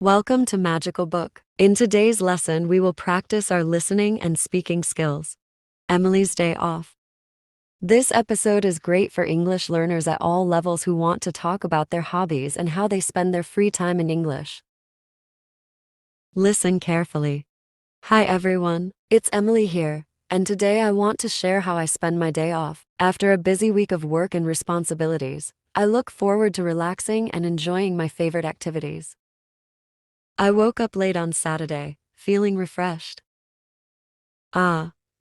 Welcome to Magical Book. In today's lesson, we will practice our listening and speaking skills. Emily's Day Off. This episode is great for English learners at all levels who want to talk about their hobbies and how they spend their free time in English. Listen carefully. Hi everyone, it's Emily here, and today I want to share how I spend my day off. After a busy week of work and responsibilities, I look forward to relaxing and enjoying my favorite activities. I woke up late on Saturday, feeling refreshed.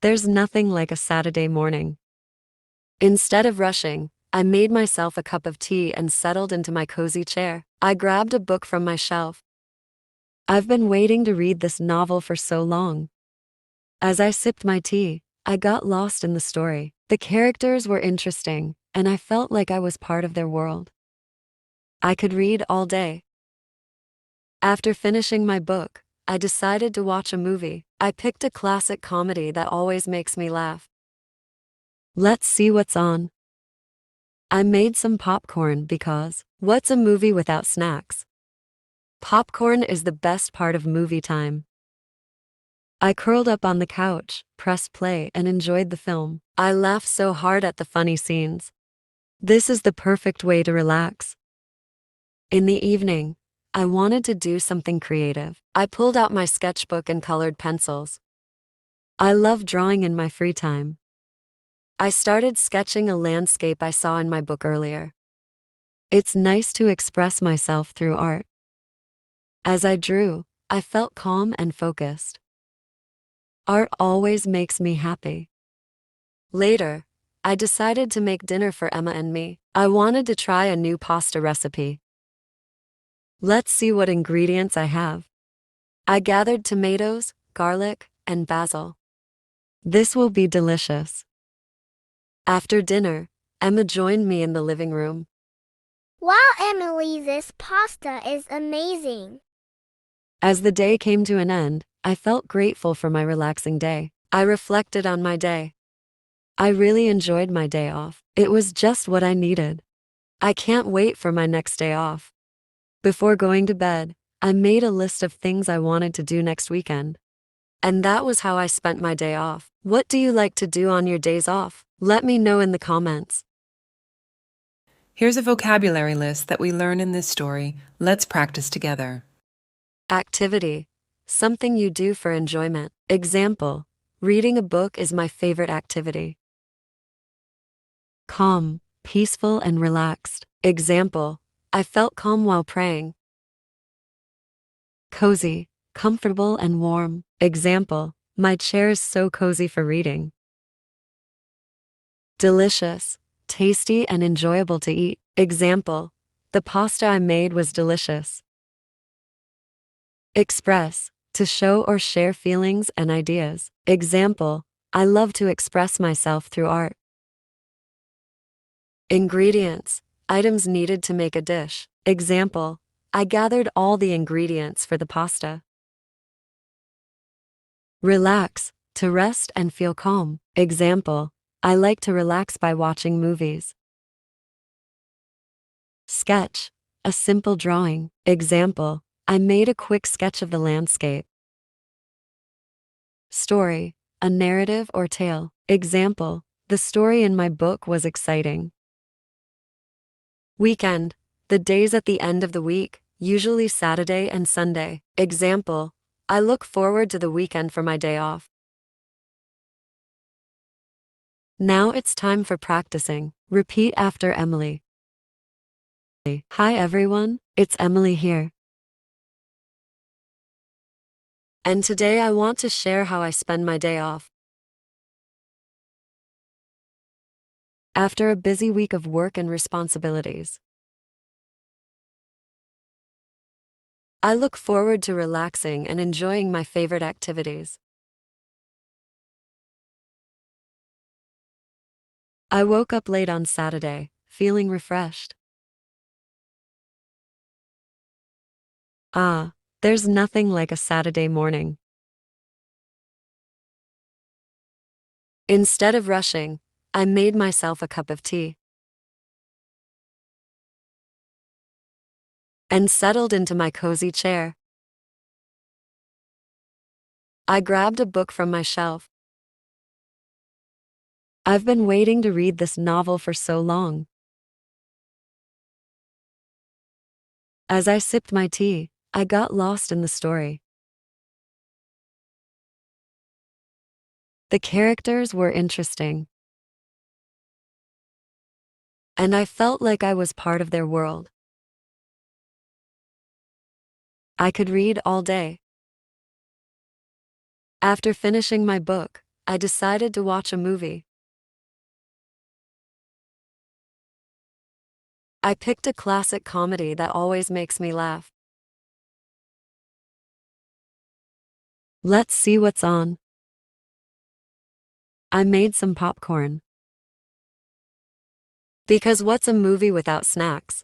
There's nothing like a Saturday morning. Instead of rushing, I made myself a cup of tea and settled into my cozy chair. I grabbed a book from my shelf. I've been waiting to read this novel for so long. As I sipped my tea, I got lost in the story. The characters were interesting, and I felt like I was part of their world. I could read all day. After finishing my book, I decided to watch a movie. I picked a classic comedy that always makes me laugh. Let's see what's on. I made some popcorn because, what's a movie without snacks? Popcorn is the best part of movie time. I curled up on the couch, pressed play, and enjoyed the film. I laughed so hard at the funny scenes. This is the perfect way to relax. In the evening, I wanted to do something creative. I pulled out my sketchbook and colored pencils. I love drawing in my free time. I started sketching a landscape I saw in my book earlier. It's nice to express myself through art. As I drew, I felt calm and focused. Art always makes me happy. Later, I decided to make dinner for Emma and me. I wanted to try a new pasta recipe. Let's see what ingredients I have. I gathered tomatoes, garlic, and basil. This will be delicious. After dinner, Emma joined me in the living room. Wow, Emily, this pasta is amazing. As the day came to an end, I felt grateful for my relaxing day. I reflected on my day. I really enjoyed my day off. It was just what I needed. I can't wait for my next day off. Before going to bed, I made a list of things I wanted to do next weekend. And that was how I spent my day off. What do you like to do on your days off? Let me know in the comments. Here's a vocabulary list that we learn in this story. Let's practice together. Activity. Something you do for enjoyment. Example. Reading a book is my favorite activity. Calm, peaceful and relaxed. Example. I felt calm while praying. Cozy, comfortable and warm. Example. My chair is so cozy for reading. Delicious, tasty and enjoyable to eat. Example. The pasta I made was delicious. Express, to show or share feelings and ideas. Example. I love to express myself through art. Ingredients, items needed to make a dish. Example. I gathered all the ingredients for the pasta. Relax, to rest and feel calm. Example. I like to relax by watching movies. Sketch, a simple drawing. Example. I made a quick sketch of the landscape. Story, a narrative or tale. Example. The story in my book was exciting. Weekend, the days at the end of the week, usually Saturday and Sunday. Example. I look forward to the weekend for my day off. Now it's time for practicing. Repeat after Emily. Hi everyone, it's Emily here. And today I want to share how I spend my day off. After a busy week of work and responsibilities, I look forward to relaxing and enjoying my favorite activities. I woke up late on Saturday, feeling refreshed. There's nothing like a Saturday morning. Instead of rushing, I made myself a cup of tea and settled into my cozy chair. I grabbed a book from my shelf. I've been waiting to read this novel for so long. As I sipped my tea, I got lost in the story. The characters were interesting, and I felt like I was part of their world. I could read all day. After finishing my book, I decided to watch a movie. I picked a classic comedy that always makes me laugh. Let's see what's on. I made some popcorn. Because what's a movie without snacks?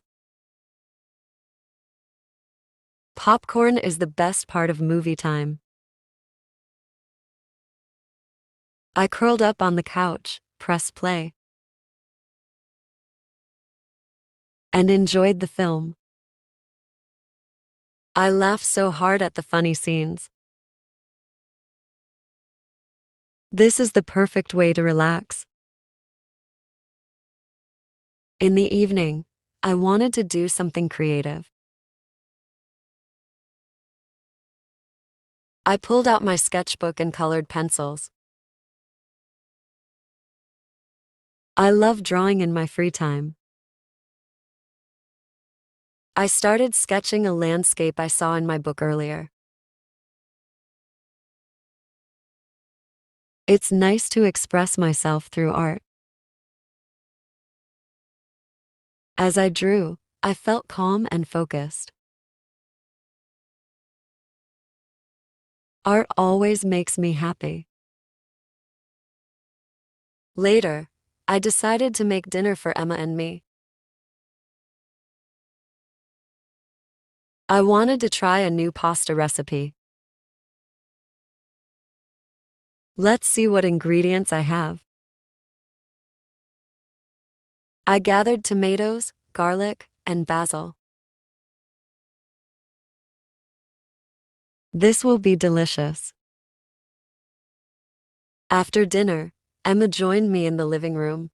Popcorn is the best part of movie time. I curled up on the couch, pressed play, and enjoyed the film. I laughed so hard at the funny scenes. This is the perfect way to relax. In the evening, I wanted to do something creative. I pulled out my sketchbook and colored pencils. I love drawing in my free time. I started sketching a landscape I saw in my book earlier. It's nice to express myself through art. As I drew, I felt calm and focused. Art always makes me happy. Later, I decided to make dinner for Emma and me. I wanted to try a new pasta recipe. Let's see what ingredients I have. I gathered tomatoes, garlic, and basil. This will be delicious. After dinner, Emma joined me in the living room.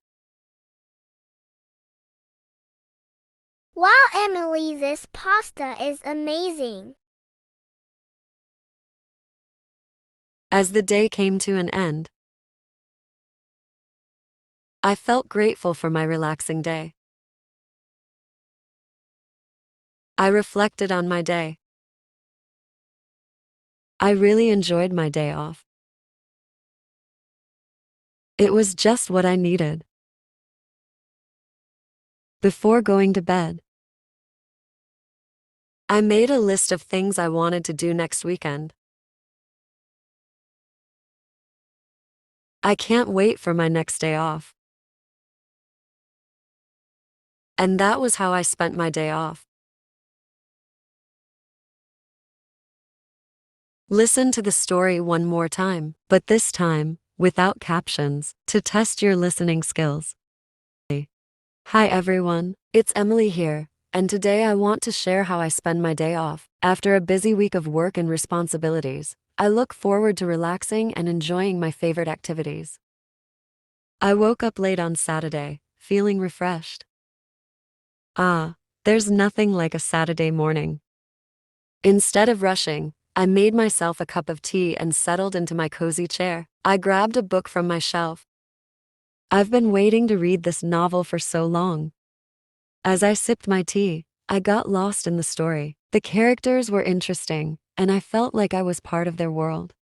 Wow, Emily, this pasta is amazing. As the day came to an end, I felt grateful for my relaxing day. I reflected on my day. I really enjoyed my day off. It was just what I needed. Before going to bed, I made a list of things I wanted to do next weekend. I can't wait for my next day off. And that was how I spent my day off. Listen to the story one more time, but this time, without captions, to test your listening skills. Hi everyone, it's Emily here, and today I want to share how I spend my day off. After a busy week of work and responsibilities, I look forward to relaxing and enjoying my favorite activities. I woke up late on Saturday, feeling refreshed. There's nothing like a Saturday morning. Instead of rushing, I made myself a cup of tea and settled into my cozy chair. I grabbed a book from my shelf. I've been waiting to read this novel for so long. As I sipped my tea, I got lost in the story. The characters were interesting, and I felt like I was part of their world.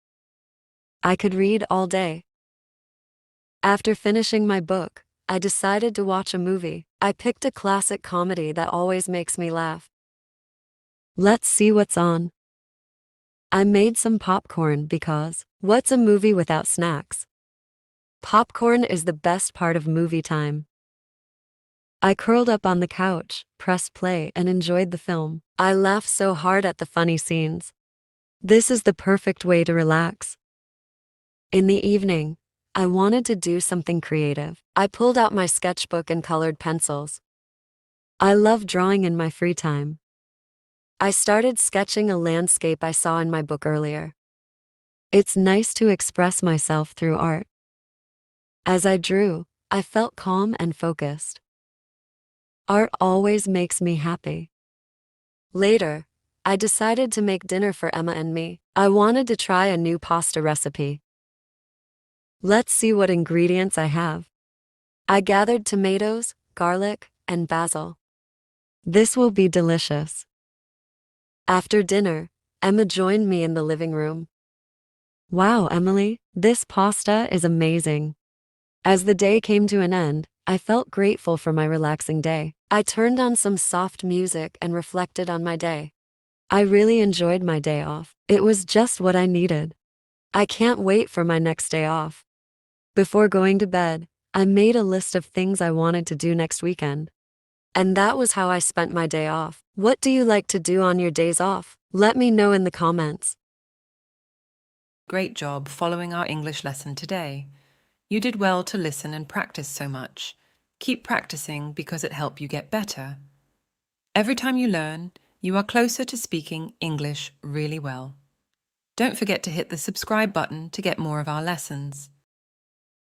I could read all day. After finishing my book, I decided to watch a movie. I picked a classic comedy that always makes me laugh. Let's see what's on. I made some popcorn because what's a movie without snacks? Popcorn is the best part of movie time. I curled up on the couch, pressed play, and enjoyed the film. I laughed so hard at the funny scenes. This is the perfect way to relax. In the evening, I wanted to do something creative. I pulled out my sketchbook and colored pencils. I love drawing in my free time. I started sketching a landscape I saw in my book earlier. It's nice to express myself through art. As I drew, I felt calm and focused. Art always makes me happy. Later, I decided to make dinner for Emma and me. I wanted to try a new pasta recipe. Let's see what ingredients I have. I gathered tomatoes, garlic, and basil. This will be delicious. After dinner, Emma joined me in the living room. Wow, Emily, this pasta is amazing. As the day came to an end, I felt grateful for my relaxing day. I turned on some soft music and reflected on my day. I really enjoyed my day off. It was just what I needed. I can't wait for my next day off. Before going to bed, I made a list of things I wanted to do next weekend. And that was how I spent my day off. What do you like to do on your days off? Let me know in the comments. Great job following our English lesson today. You did well to listen and practice so much. Keep practicing because it helps you get better. Every time you learn, you are closer to speaking English really well. Don't forget to hit the subscribe button to get more of our lessons.